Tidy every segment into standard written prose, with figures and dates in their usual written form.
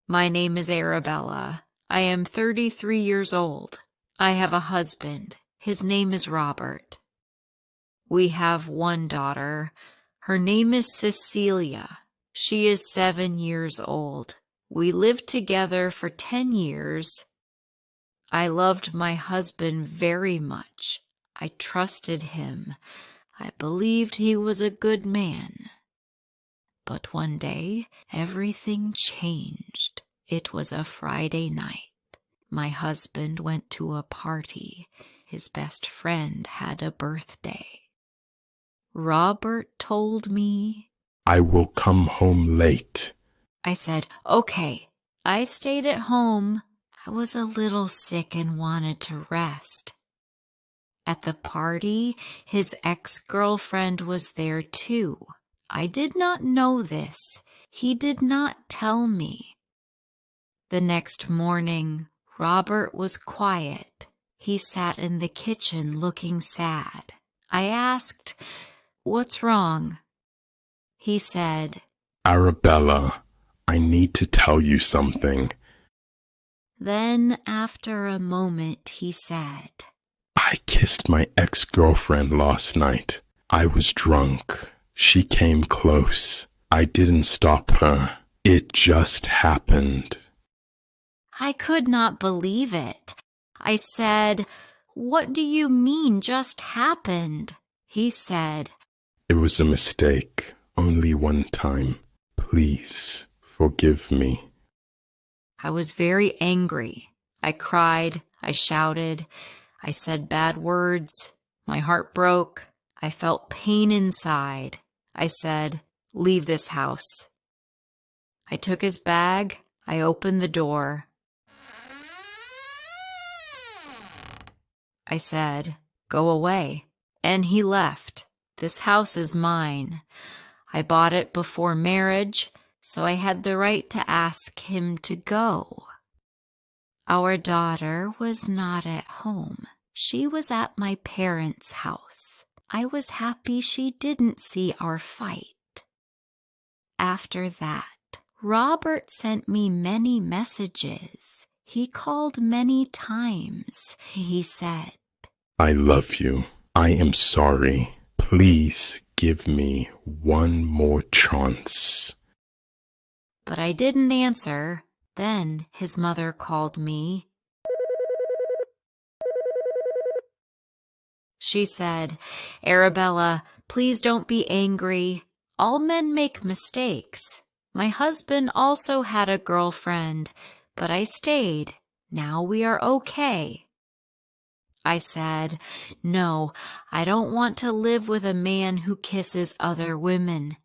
My name is Arabella. I am 33 years old. I have a husband. His name is Robert. We have one daughter. Her name is Cecilia. She is 7 years old. We lived together for 10 years. I loved my husband very much. I trusted him. I believed he was a good man. But one day, everything changed. It was a Friday night. My husband went to a party. His best friend had a birthday. Robert told me, "I will come home late." I said, okay. I stayed at home. I was a little sick and wanted to rest. At the party, his ex-girlfriend was there too. I did not know this. He did not tell me. The next morning, Robert was quiet. He sat in the kitchen looking sad. I asked, "What's wrong?" He said, "Arabella, I need to tell you something." Then after a moment he said, "I kissed my ex-girlfriend last night. I was drunk. She came close. I didn't stop her. It just happened." I could not believe it. I said, "What do you mean just happened?" He said, "It was a mistake. Only one time. Please forgive me." I was very angry. I cried. I shouted. I said bad words. My heart broke. I felt pain inside. I said, "Leave this house." I took his bag. I opened the door. I said, "Go away." And he left. This house is mine. I bought it before marriage, so I had the right to ask him to go. Our daughter was not at home. She was at my parents' house. I was happy she didn't see our fight. After that, Robert sent me many messages. He called many times. He said, "I love you. I am sorry. Please give me one more chance." but I didn't answer. Then his mother called me. She said, "Arabella, please don't be angry. All men make mistakes. My husband also had a girlfriend, but I stayed. Now we are okay." I said, "No, I don't want to live with a man who kisses other women."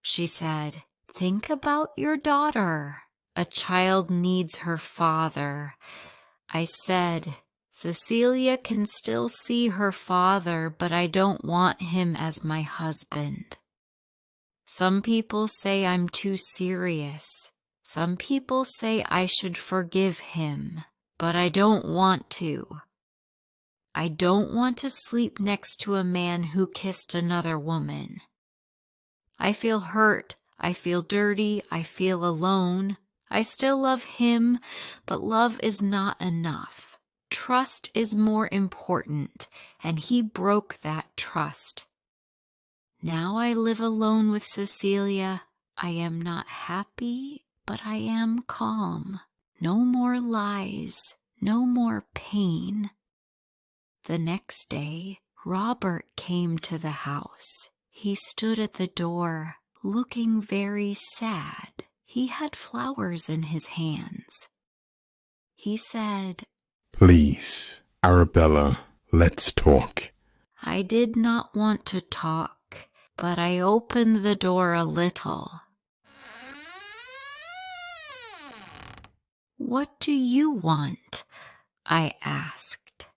She said, "Think about your daughter. A child needs her father." I said, "Cecilia can still see her father, but I don't want him as my husband. Some people say I'm too serious. Some people say I should forgive him, but I don't want to. I don't want to sleep next to a man who kissed another woman. I feel hurt. I feel dirty. I feel alone. I still love him, but love is not enough. Trust is more important, and he broke that trust. Now I live alone with Cecilia. I am not happy, but I am calm. No more lies, no more pain." The next day, Robert came to the house. He stood at the door, looking very sad. He had flowers in his hands. He said, "Please, Arabella, let's talk." I did not want to talk, but I opened the door a little. "What do you want?" I asked.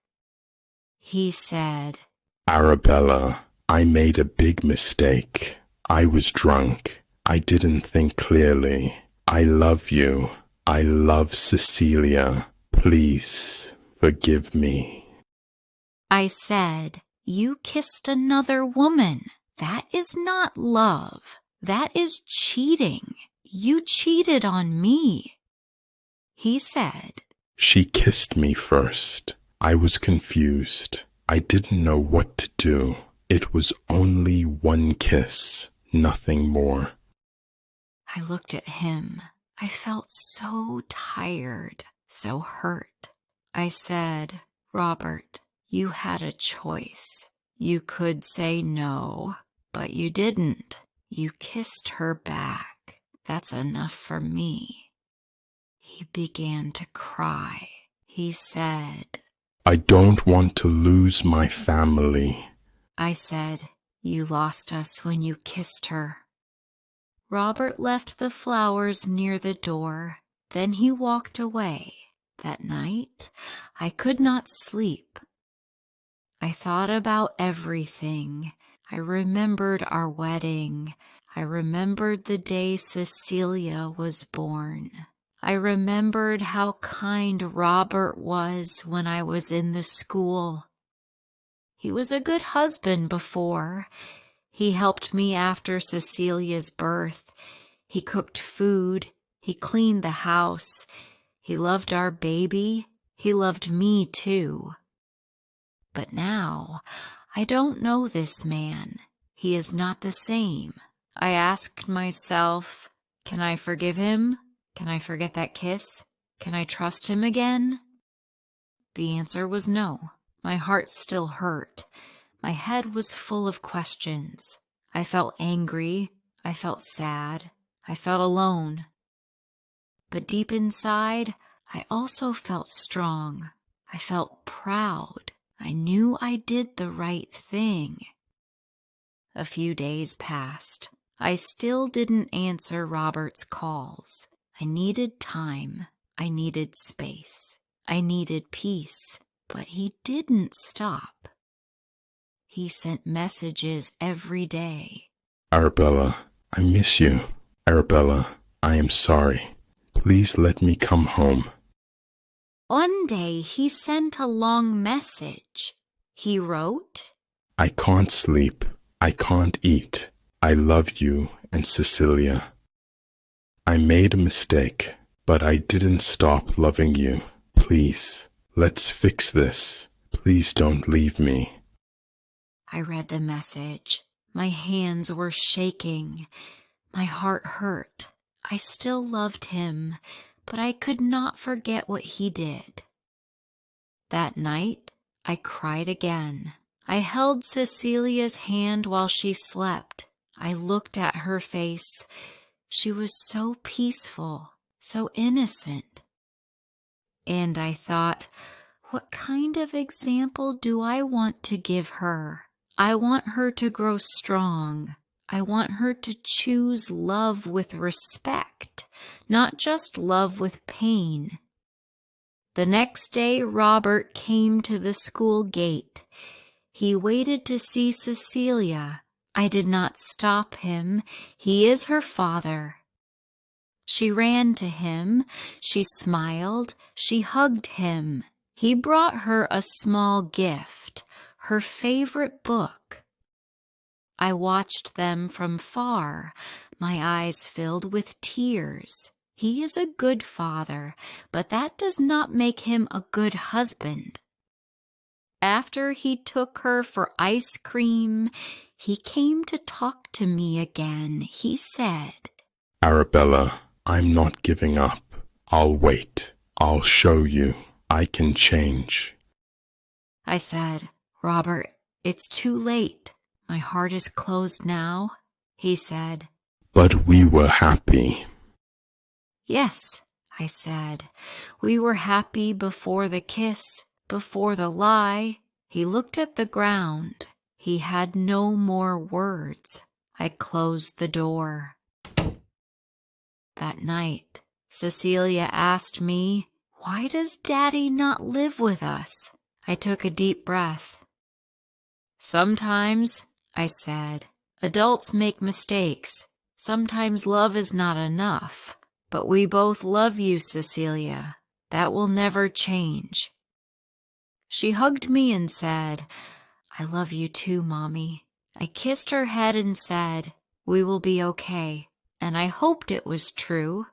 He said, "Arabella, I made a big mistake. I was drunk. I didn't think clearly. I love you. I love Cecilia. Please forgive me." I said, "You kissed another woman. That is not love. That is cheating. You cheated on me, he said. She kissed me first. I was confused. I didn't know what to do. It was only one kiss, nothing more. I looked at him. I felt so tired, so hurt. I said, Robert, you had a choice. You could say no, but you didn't. You kissed her back. That's enough for me. He began to cry. He said, I don't want to lose my family. I said, you lost us when you kissed her. Robert left the flowers near the door. Then he walked away. That night, I could not sleep. I thought about everything. I remembered our wedding. I remembered the day Cecilia was born. I remembered how kind Robert was when I was in the school. He was a good husband before. He helped me after Cecilia's birth. He cooked food. He cleaned the house. He loved our baby. He loved me too. But now, I don't know this man. He is not the same. I asked myself, can I forgive him? Can I forget that kiss? Can I trust him again? The answer was no. My heart still hurt. My head was full of questions. I felt angry. I felt sad. I felt alone. But deep inside, I also felt strong. I felt proud. I knew I did the right thing. A few days passed. I still didn't answer Robert's calls. I needed time. I needed space. I needed peace. But he didn't stop. He sent messages every day. Arabella, I miss you. Arabella, I am sorry. Please let me come home. One day he sent a long message. He wrote, I can't sleep. I can't eat. I love you and Cecilia. I made a mistake, but I didn't stop loving you. Please, let's fix this. Please don't leave me. I read the message. My hands were shaking. My heart hurt. I still loved him, but I could not forget what he did. That night, I cried again. I held Cecilia's hand while she slept. I looked at her face. She was so peaceful, so innocent. And I thought, what kind of example do I want to give her? I want her to grow strong. I want her to choose love with respect, not just love with pain. The next day, Robert came to the school gate. He waited to see Cecilia. I did not stop him. He is her father. She ran to him. She smiled. She hugged him. He brought her a small gift, her favorite book. I watched them from far, my eyes filled with tears. He is a good father, but that does not make him a good husband. After he took her for ice cream, he came to talk to me again. He said, Arabella, I'm not giving up. I'll wait. I'll show you. I can change. I said, Robert, it's too late. My heart is closed now. He said, But we were happy. Yes, I said. We were happy before the kiss, before the lie. He looked at the ground. He had no more words. I closed the door. That night, Cecilia asked me, Why does Daddy not live with us? I took a deep breath. Sometimes, I said, adults make mistakes. Sometimes love is not enough. But we both love you, Cecilia. That will never change. She hugged me and said, I love you too, Mommy. I kissed her head and said, We will be okay. and I hoped it was true.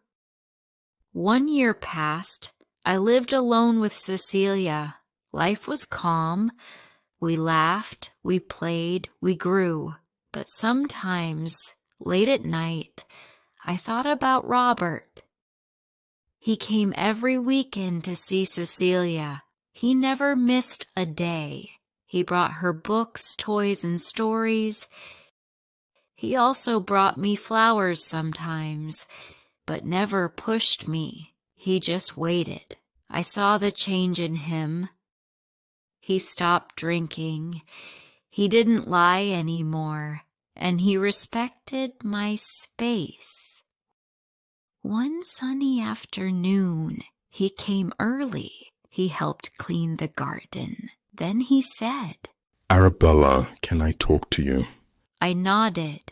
1 year passed. I lived alone with Cecilia. Life was calm. We laughed, we played, we grew. But sometimes, late at night, I thought about Robert. He came every weekend to see Cecilia. He never missed a day. He brought her books, toys, and stories. He also brought me flowers sometimes, but never pushed me. He just waited. I saw the change in him. He stopped drinking. He didn't lie anymore, and he respected my space. One sunny afternoon, he came early. He helped clean the garden. Then he said, Arabella, can I talk to you? I nodded.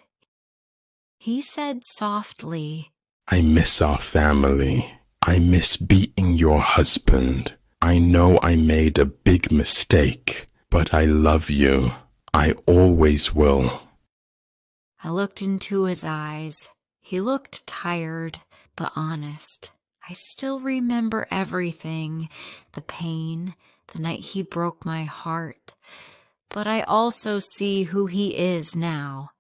He said softly, I miss our family. I miss beating your husband. I know I made a big mistake, but I love you. I always will. I looked into his eyes. He looked tired, but honest. I still remember everything, the pain, the night he broke my heart. But I also see who he is now.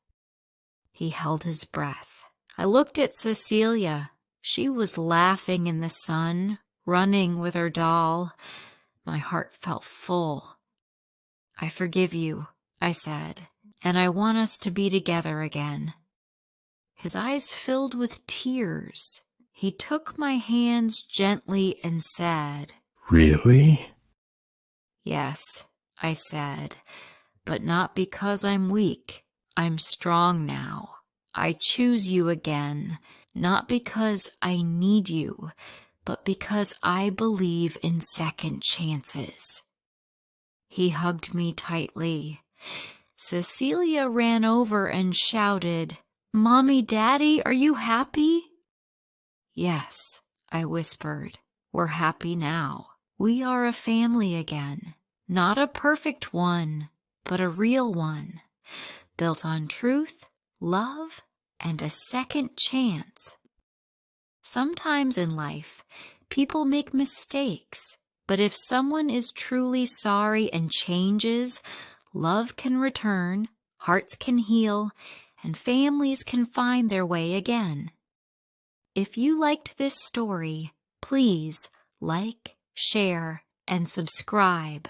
He held his breath. I looked at Cecilia. She was laughing in the sun, running with her doll. My heart felt full. I forgive you, I said, and I want us to be together again. His eyes filled with tears. He took my hands gently and said, Really? Yes, I said, but not because I'm weak. I'm strong now. I choose you again, not because I need you, but because I believe in second chances. He hugged me tightly. Cecilia ran over and shouted, Mommy, Daddy, are you happy? Yes, I whispered. We're happy now. We are a family again. Not a perfect one, but a real one, built on truth, love, and a second chance. Sometimes in life, people make mistakes, but if someone is truly sorry and changes, love can return, hearts can heal, and families can find their way again. If you liked this story, please like, share, and subscribe.